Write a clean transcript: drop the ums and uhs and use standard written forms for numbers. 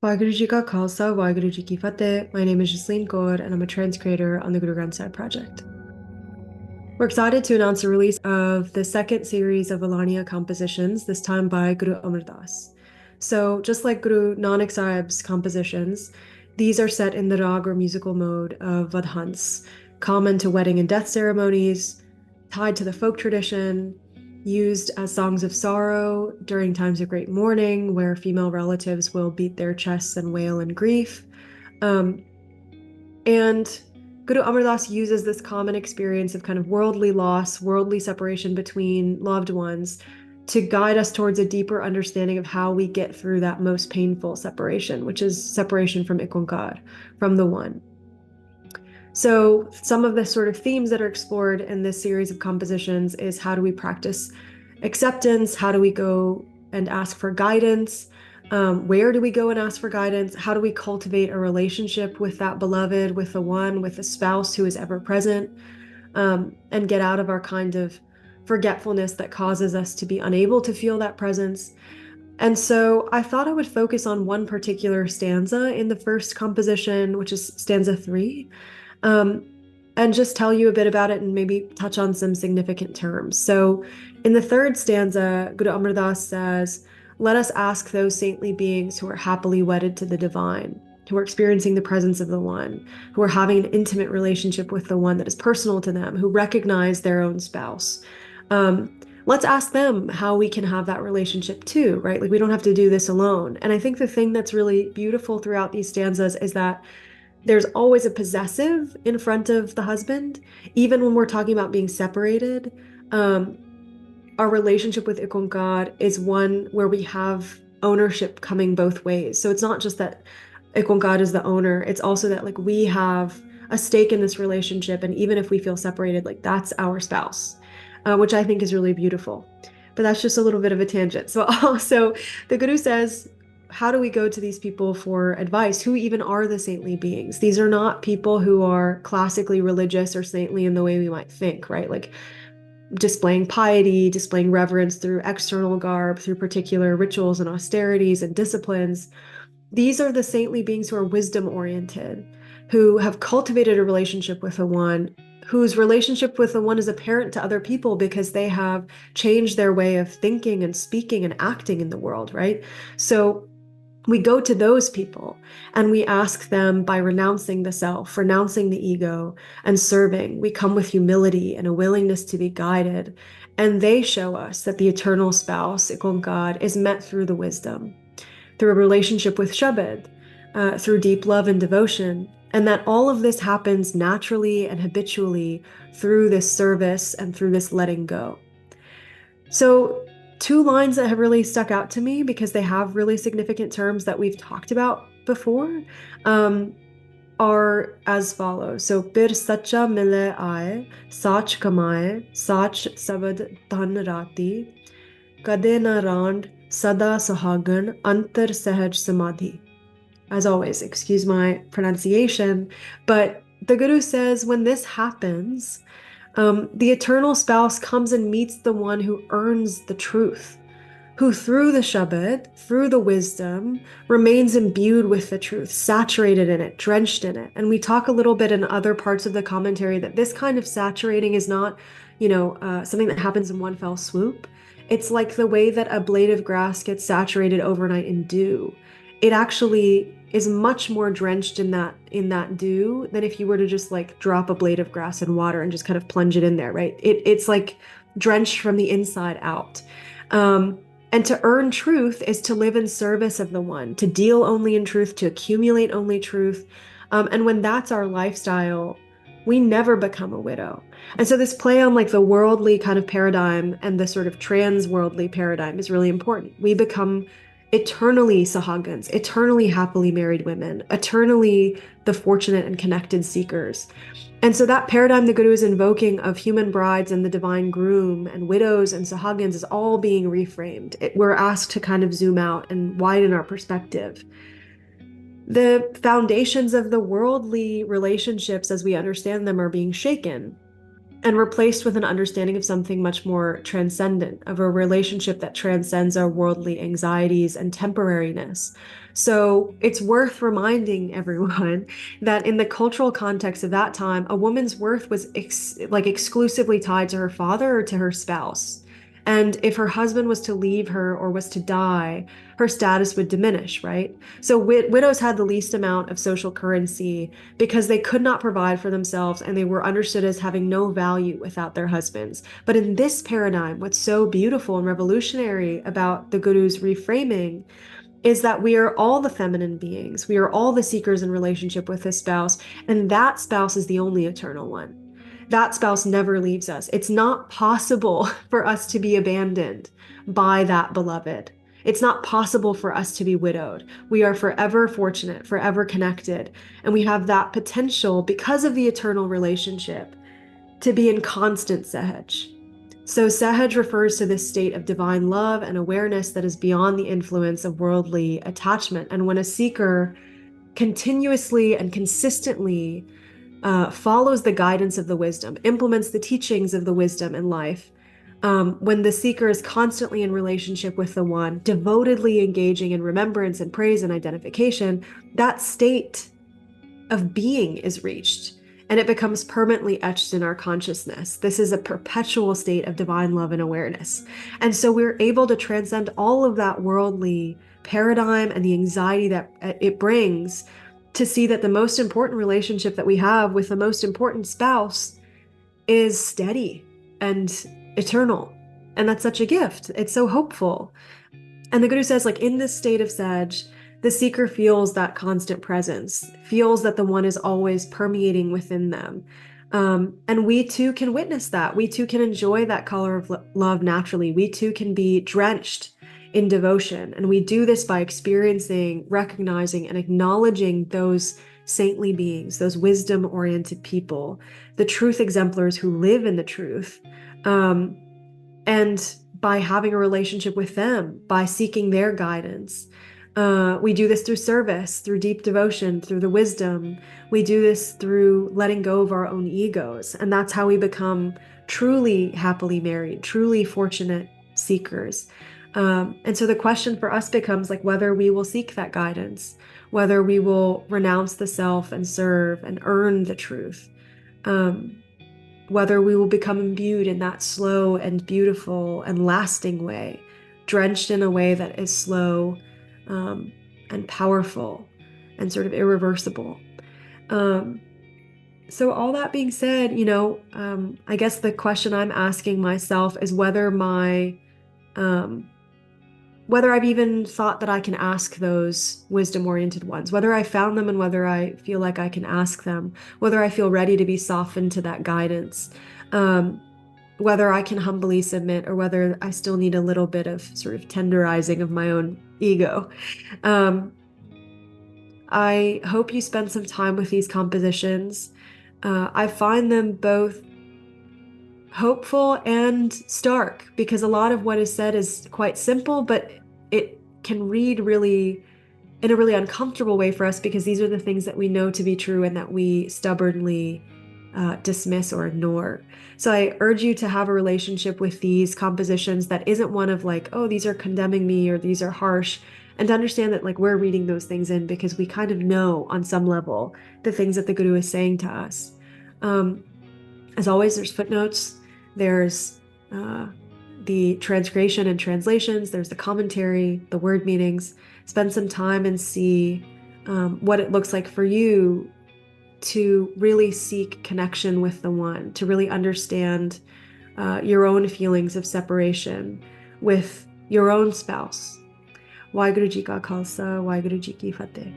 Waheguru Ji Ka Khalsa, Waheguru Ji Ki Fateh. My name is Jasleen Kaur, and I'm a trans creator on the Guru Granth Sahib project. We're excited to announce the release of the second series of Alahania compositions, this time by Guru Amar Das. So, just like Guru Nanak Sahib's compositions, these are set in the rag or musical mode of Vadahans, common to wedding and death ceremonies, tied to the folk tradition, used as songs of sorrow during times of great mourning, where female relatives will beat their chests and wail in grief. And Guru Amar Das uses this common experience of kind of worldly loss, worldly separation between loved ones to guide us towards a deeper understanding of how we get through that most painful separation, which is separation from IkOankar, from the One. So some of the sort of themes that are explored in this series of compositions is how do we practice acceptance? How do we go and ask for guidance? Where do we go and ask for guidance? How do we cultivate a relationship with that beloved, with the One, with the spouse who is ever present, and get out of our kind of forgetfulness that causes us to be unable to feel that presence? And so I thought I would focus on one particular stanza in the first composition, which is stanza 3, and just tell you a bit about it and maybe touch on some significant terms. So in the third stanza, Guru Amar Das says, "Let us ask those saintly beings who are happily wedded to the divine, who are experiencing the presence of the One, who are having an intimate relationship with the One that is personal to them, who recognize their own spouse. Let's ask them how we can have that relationship too, right? Like we don't have to do this alone." And I think the thing that's really beautiful throughout these stanzas is that there's always a possessive in front of the husband, even when we're talking about being separated. Our relationship with IkOankar is one where we have ownership coming both ways. So it's not just that IkOankar is the owner, it's also that like we have a stake in this relationship, and even if we feel separated, like that's our spouse, which I think is really beautiful. But that's just a little bit of a tangent. So also the Guru says, how do we go to these people for advice? Who even are the saintly beings? These are not people who are classically religious or saintly in the way we might think, right? Like displaying piety, displaying reverence through external garb, through particular rituals and austerities and disciplines. These are the saintly beings who are wisdom oriented, who have cultivated a relationship with the One, whose relationship with the One is apparent to other people because they have changed their way of thinking and speaking and acting in the world, right? So we go to those people and we ask them by renouncing the self, renouncing the ego, and serving. We come with humility and a willingness to be guided. And they show us that the eternal spouse, IkOankar, is met through the wisdom, through a relationship with Shabad, through deep love and devotion. And that all of this happens naturally and habitually through this service and through this letting go. So two lines that have really stuck out to me because they have really significant terms that we've talked about before are as follows. So, "Pir sacha mile aaye, sach kamaye, sach sabad dhan rati, kade na rand, sada suhagan, antar sahaj samadhi." As always, excuse my pronunciation, but the Guru says when this happens, the eternal spouse comes and meets the One who earns the truth, who through the Shabad, through the wisdom, remains imbued with the truth, saturated in it, drenched in it. And we talk a little bit in other parts of the commentary that this kind of saturating is not, something that happens in one fell swoop. It's like the way that a blade of grass gets saturated overnight in dew. It actually is much more drenched in that dew than if you were to just like drop a blade of grass in water and just kind of plunge it in there, right? It's like drenched from the inside out. And to earn truth is to live in service of the One, to deal only in truth, to accumulate only truth. And when that's our lifestyle, we never become a widow. And so this play on like the worldly kind of paradigm and the sort of trans-worldly paradigm is really important. We become eternally sahagans, eternally happily married women, eternally the fortunate and connected seekers. And so that paradigm the Guru is invoking of human brides and the divine groom and widows and sahagans is all being reframed. We're asked to kind of zoom out and widen our perspective. The foundations of the worldly relationships as we understand them are being shaken. and replaced with an understanding of something much more transcendent, of a relationship that transcends our worldly anxieties and temporariness. So it's worth reminding everyone that in the cultural context of that time, a woman's worth was exclusively tied to her father or to her spouse. And if her husband was to leave her or was to die, her status would diminish, right? So widows had the least amount of social currency because they could not provide for themselves and they were understood as having no value without their husbands. But in this paradigm, what's so beautiful and revolutionary about the Guru's reframing is that we are all the feminine beings. We are all the seekers in relationship with a spouse, and that spouse is the only eternal one. That spouse never leaves us. It's not possible for us to be abandoned by that beloved. It's not possible for us to be widowed. We are forever fortunate, forever connected, and we have that potential because of the eternal relationship to be in constant sehaj. So sehaj refers to this state of divine love and awareness that is beyond the influence of worldly attachment. And when a seeker continuously and consistently follows the guidance of the wisdom, implements the teachings of the wisdom in life, when the seeker is constantly in relationship with the one, devotedly engaging in remembrance and praise and identification, that state of being is reached and it becomes permanently etched in our consciousness. This is a perpetual state of divine love and awareness. And so we're able to transcend all of that worldly paradigm and the anxiety that it brings to see that the most important relationship that we have with the most important spouse is steady and eternal. And that's such a gift. It's so hopeful. And the Guru says, like, in this state of Saj, the seeker feels that constant presence, feels that the one is always permeating within them. And we too can witness that. We too can enjoy that color of love naturally. We too can be drenched in devotion. And we do this by experiencing, recognizing, and acknowledging those saintly beings, those wisdom-oriented people, the truth exemplars who live in the truth. And by having a relationship with them, by seeking their guidance. We do this through service, through deep devotion, through the wisdom. We do this through letting go of our own egos. And that's how we become truly happily married, truly fortunate seekers. And so the question for us becomes like whether we will seek that guidance, whether we will renounce the self and serve and earn the truth. Whether we will become imbued in that slow and beautiful and lasting way, drenched in a way that is slow and powerful and sort of irreversible. So all that being said, I guess the question I'm asking myself is whether whether I've even thought that I can ask those wisdom-oriented ones, whether I found them and whether I feel like I can ask them, whether I feel ready to be softened to that guidance, whether I can humbly submit or whether I still need a little bit of sort of tenderizing of my own ego. I hope you spend some time with these compositions. I find them both hopeful and stark because a lot of what is said is quite simple, but it can read really in a really uncomfortable way for us because these are the things that we know to be true and that we stubbornly dismiss or ignore. So I urge you to have a relationship with these compositions that isn't one of like, oh, these are condemning me or these are harsh, and to understand that like we're reading those things in because we kind of know on some level the things that the Guru is saying to us. As always, there's footnotes. There's the transgression and translations. There's the commentary, the word meanings. Spend some time and see what it looks like for you to really seek connection with the one, to really understand your own feelings of separation with your own spouse. Waheguru Ji Ka Khalsa, Waheguru Ji Ki Fateh.